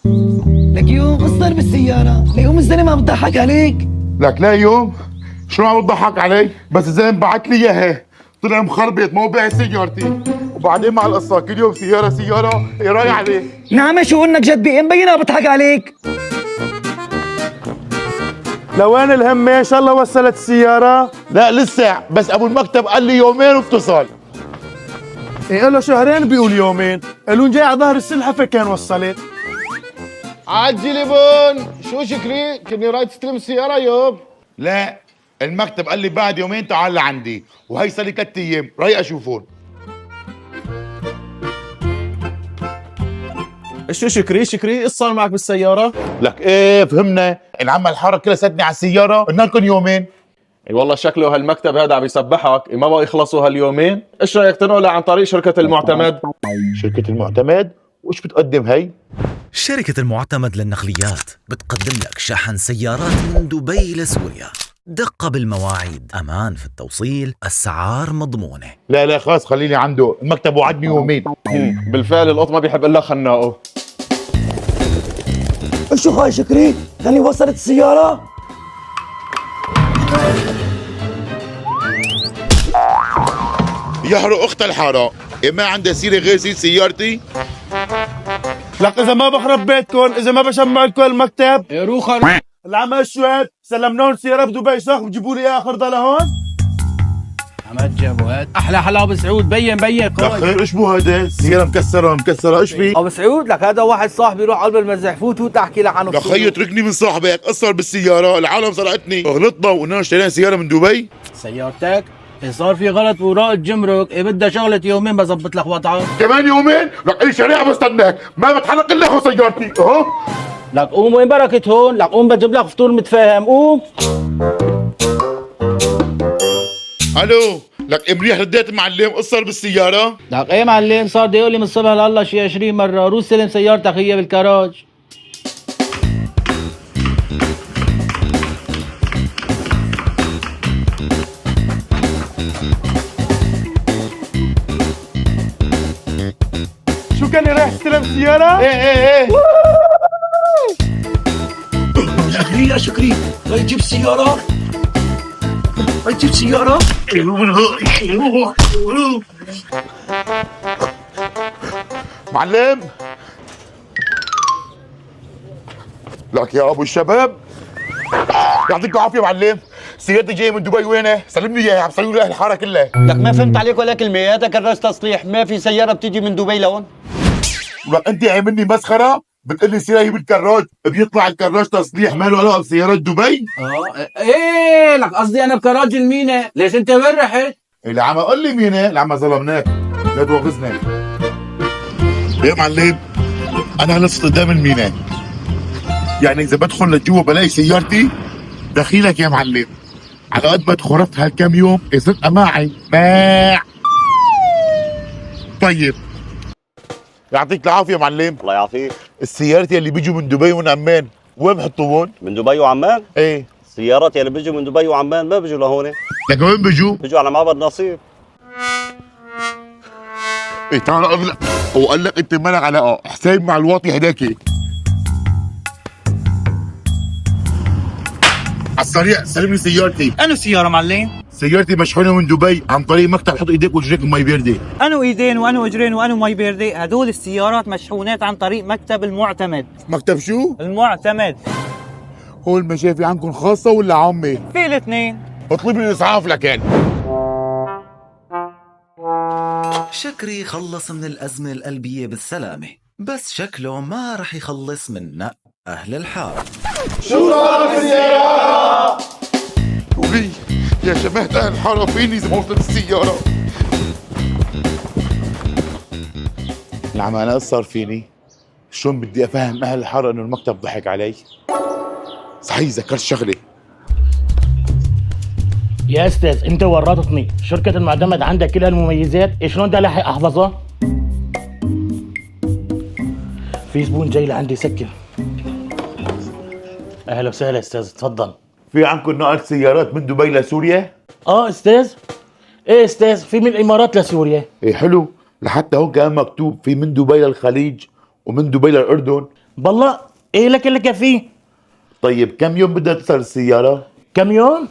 لك يوم قصر بالسيارة، ليوم الزلمة عم بضحك عليك. لك لا يوم شو عم تضحك علي؟ بس الزلمه بعت لي اياها طلع مخربط ما هو بايع سيارتي، وبعدين مع القصه كل يوم سياره سياره، ايه رايك عليه؟ نعم شو انك جد بي مبينة بضحك عليك. لوين الهمة؟ ان شاء الله وصلت السيارة؟ لا لسه، بس ابو المكتب قال لي يومين واتصل. ايه له شهرين بيقول يومين، قالون جاي على ظهر السلحفة كان وصلت. عجلي بون. شو شكري؟ كني رايد تستلم السيارة يوب؟ لا المكتب قال لي بعد يومين تعال لعندي، وهي صار لي 3 ايام رايق اشوفهم. شو شكري ايش صار معك بالسيارة؟ لك ايه فهمنا، العم الحاره كلها سدني على السياره، قلنا لكم يومين. اي والله شكله هالمكتب هذا عم يسبحك، ما بقى يخلصوا هاليومين. ايش رايك تنقلها عن طريق شركة المعتمد؟ شركه المعتمد؟ وش بتقدم هي؟ شركة المعتمد للنقليات بتقدم لك شحن سيارات من دبي لسوريا، دقة بالمواعيد، أمان في التوصيل، أسعار مضمونة. لا خلاص خليني عنده، المكتب وعدني يومين. بالفعل القط ما بيحب الا خناقه. شو خاي شكري؟ هني وصلت السيارة؟ يحرق اخت الحاره، إيه ما عندها سيره غير سيره سيارتي؟ لك اذا ما بخرب بيتكم، اذا ما بشمع لكم المكتب يا روخر. العمى شويت سلمناهم سيارة بدبي صح، بتجيبوا لي اياها خرطة لهون؟ عماد جابوا هاد احلى حلا ابو سعود. بين يا قوي. خير ايش بو هذا؟ السياره مكسره ايش في؟ ابو سعود لك هذا واحد صاحبي يروح قلب المزح، فوت وتحكي لك عنه. يا خيي اتركني من صاحبك، قصر بالسياره، العالم سرقتني، غلطنا وقلنا اشترينا سياره من دبي. سيارتك صار في غلط بوراق الجمرك، بدها شغلة يومين بظبط لك وضعها. كمان يومين؟ لك اي شريعه بستناك، ما بتحرك الا هو سيارتي اهو. لك قوم، وين بركة هون؟ لك قوم بجيب لك فطور متفاهم، قوم. الو، لك مريح رديت معلم، قصر بالسياره. لك ايه معلم، صار بده يقول لي من الصبح لله شي 20 مرة روح سلم سيارتك هي بالكراج. شو كان رايح استلم السيارة؟ ايه شكري يا شكري، رايد تجيب سيارة؟ رايد تجيب سيارة؟ معلم. لك يا ابو الشباب يعطيك العافيه معلم، سيارتي جايه من دبي، وينه؟ سلمني اياها، عم سلموا لاهل الحاره كلها. لك ما فهمت عليك ولا كلمة، هذا كراج تصليح، ما في سيارة بتيجي من دبي لهون. ولك انت عاملني مسخره، بتقول لي سياره هي بالكراج، بيطلع الكراج تصليح ما له علاقه بسيارات دبي؟ ايه لك قصدي انا بكراج المينا، ليش انت وين رحت؟ اللي عم قول لي مين؟ اللي عم ظلمناك، لا تواخذنا يا معلم. انا لصت قدام الميناء، يعني اذا بدخل لجوا بلاقي سيارتي دخيلك يا معلم. على قد ما تخرفت هالكم يوم صرت معي ماع. طيب يعطيك العافيه معلم. الله يعافيك. السيارات اللي بيجوا من دبي ومن عمان وين بحطوهم؟ من دبي وعمان؟ ايه. السيارات اللي بيجوا من دبي وعمان ما بيجوا لهون، لك وين بيجوا؟ بيجوا على معبد نصيب. ايه تعال اغلق، وقال لك انت مالك علاقه، حساب مع الواطي هداك. على السريع سلم لي سيارتي. أنو سيارة معلم؟ سيارتي مشحونه من دبي عن طريق مكتب حط ايديك وجهك بمي باردة. أنو إيدين وأنو إجرين وأنو مي باردة؟ هدول السيارات مشحونات عن طريق مكتب المعتمد. مكتب شو؟ المعتمد. هو المشافي عندكم خاصة ولا عامة؟ في الاثنين. اطلب لي الاسعاف لكان. شكري خلص من الأزمة القلبية بالسلامة، بس شكله ما رح يخلص من نق أهل الحارة. شو صار بالسيارة؟ قولي يا جماعة أهل الحارة فيني إذا ما وصلت السيارة؟ نعم أنا صار فيني؟ شلون بدي أفهم أهل الحارة إنه المكتب ضحك علي؟ صحيح ذكرت شغلة. يا استاذ انت ورطتني، شركة المعتمد عندها كل هالمميزات، شلون بدي الحق احفظها؟ في زبون جاي لعندي سكر. اهلا وسهلا استاذ، تفضل. في عندكم نقل سيارات من دبي لسوريا؟ استاذ. ايه استاذ، في من الامارات لسوريا. إيه حلو، لحتى هون كمان مكتوب في من دبي للخليج ومن دبي للأردن. بالله ايه لك اللي كفيه. طيب كم يوم بدها تصل السيارة؟ كم يوم؟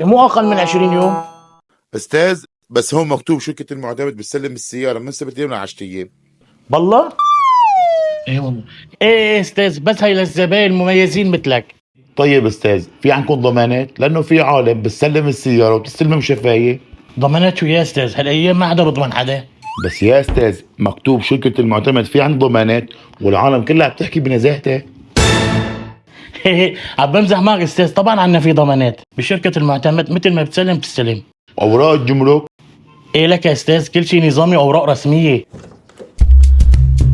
مو اقل من 20 يوم. استاذ بس هون مكتوب شركة المعتمد بتسلم السيارة من 7 ايام ل 10 ايام. بالله؟ ايه والله. ايه استاذ بس هي للزباين المميزين مثلك. طيب استاذ في عندكم ضمانات؟ لانه في عالم بتسلم السيارة وبتستلمها مشفاية. ضمانات شو يا استاذ؟ هالايام ما حدا بضمن حدا. بس يا استاذ مكتوب شركة المعتمد في عند ضمانات والعالم كلها بتحكي بنزاهتها. عم بمزح معك استاذ، طبعا عنا في ضمانات بشركة المعتمد، مثل ما بتسلم بتستلم. اوراق الجمرك؟ ايه لك يا استاذ، كل شيء نظامي واوراق رسمية.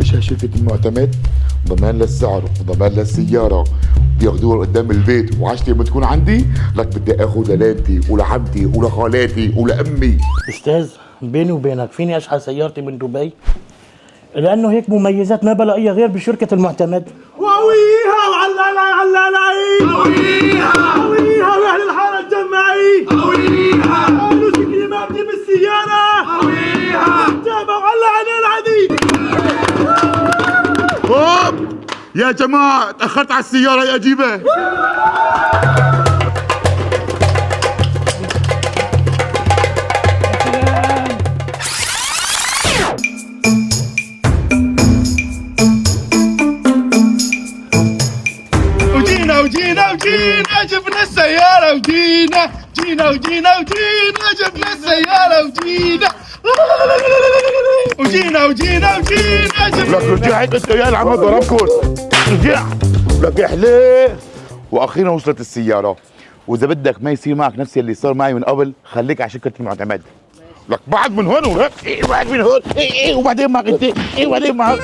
ايش هالشركة المعتمد؟ ضمان للسعر وضمان للسيارة، بياخدوها قدام البيت وعشتي لما تكون عندي لك بدي اخذ للانتي ولعمتي ولخالاتي ولامي. استاذ بيني وبينك فيني اشحن سيارتي من دبي؟ لانه هيك مميزات ما بلاقيها غير بشركة المعتمد. وهويها وعلالا علالا عيد هويها واهل الحاره الجماعي هويها قالوا شكلي ما بدي بالسياره هويها جابوا وعلى على العديد. هوب يا جماعة تأخرت على السيارة يا أجيبها. وجينا جبنا السيارة وجينا وجينا جبنا السيارة وجينا لك رجعت انت يا العمى ضربكم. رجع لك احليه. واخيرا وصلت السيارة، واذا بدك ما يصير معك نفس اللي صار معي من قبل خليك على شركة المعتمد. لك بعد من هون وهيك، بعد من هون، وبعدين معك انت، وبعدين معك.